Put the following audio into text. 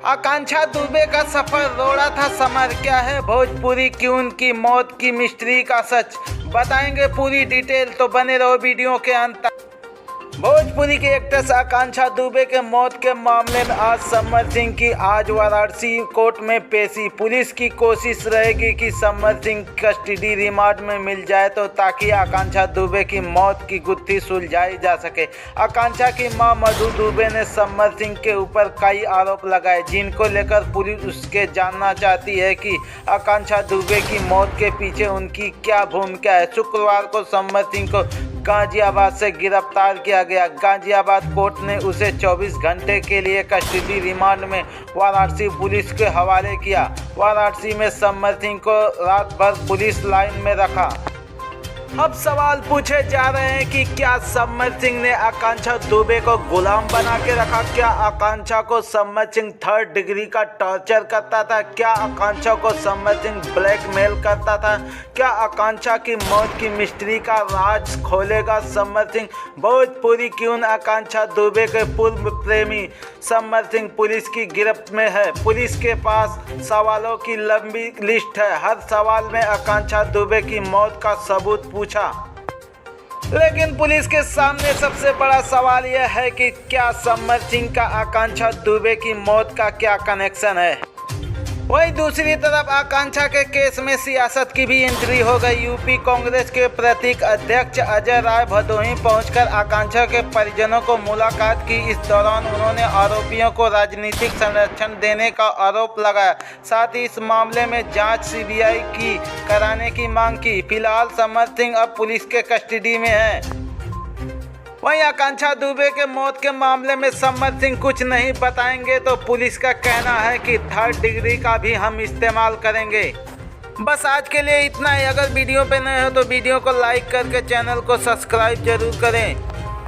आकांक्षा दुबे का सफर रोड़ा था समर। क्या है भोजपुरी की उनकी मौत की मिस्ट्री का सच, बताएंगे पूरी डिटेल, तो बने रहो वीडियो के अंत तक। भोजपुरी की एक्ट्रेस आकांक्षा दुबे के मौत के मामले में आज समर सिंह की आज वाराणसी कोर्ट में पेशी। पुलिस की कोशिश रहेगी कि समर सिंह कस्टडी रिमांड में मिल जाए तो ताकि आकांक्षा दुबे की मौत की गुत्थी सुलझाई जा सके। आकांक्षा की मां मधु दुबे ने समर सिंह के ऊपर कई आरोप लगाए, जिनको लेकर पुलिस उसके जानना चाहती है कि आकांक्षा दुबे की मौत के पीछे उनकी क्या भूमिका है। शुक्रवार को समर सिंह को गाजियाबाद से गिरफ्तार किया गया। गाजियाबाद कोर्ट ने उसे 24 घंटे के लिए कस्टडी रिमांड में वाराणसी पुलिस के हवाले किया। वाराणसी में समर सिंह को रात भर पुलिस लाइन में रखा। अब सवाल पूछे जा रहे हैं कि क्या समर सिंह ने आकांक्षा दुबे को गुलाम बना के रखा? क्या आकांक्षा को समर सिंह 3rd डिग्री का टॉर्चर करता था? क्या आकांक्षा को समर सिंह ब्लैकमेल करता था? क्या आकांक्षा की मौत की मिस्ट्री का राज खोलेगा समर सिंह? भोजपुरी की उन आकांक्षा दुबे के पूर्व प्रेमी समर सिंह पुलिस की गिरफ्त में है। पुलिस के पास सवालों की लंबी लिस्ट है। हर सवाल में आकांक्षा दुबे की मौत का सबूत पूछा, लेकिन पुलिस के सामने सबसे बड़ा सवाल यह है कि क्या समर सिंह का आकांक्षा दुबे की मौत का क्या कनेक्शन है। वहीं दूसरी तरफ आकांक्षा के केस में सियासत की भी एंट्री हो गई। यूपी कांग्रेस के प्रतीक अध्यक्ष अजय राय भदोही पहुंचकर आकांक्षा के परिजनों को मुलाकात की। इस दौरान उन्होंने आरोपियों को राजनीतिक संरक्षण देने का आरोप लगाया। साथ ही इस मामले में जांच सीबीआई की कराने की मांग की। फिलहाल समर सिंह अब पुलिस के कस्टडी में है। वहीं आकांक्षा दुबे के मौत के मामले में समर सिंह कुछ नहीं बताएंगे तो पुलिस का कहना है कि 3rd डिग्री का भी हम इस्तेमाल करेंगे। बस आज के लिए इतना ही। अगर वीडियो पे नए हो तो वीडियो को लाइक करके चैनल को सब्सक्राइब जरूर करें।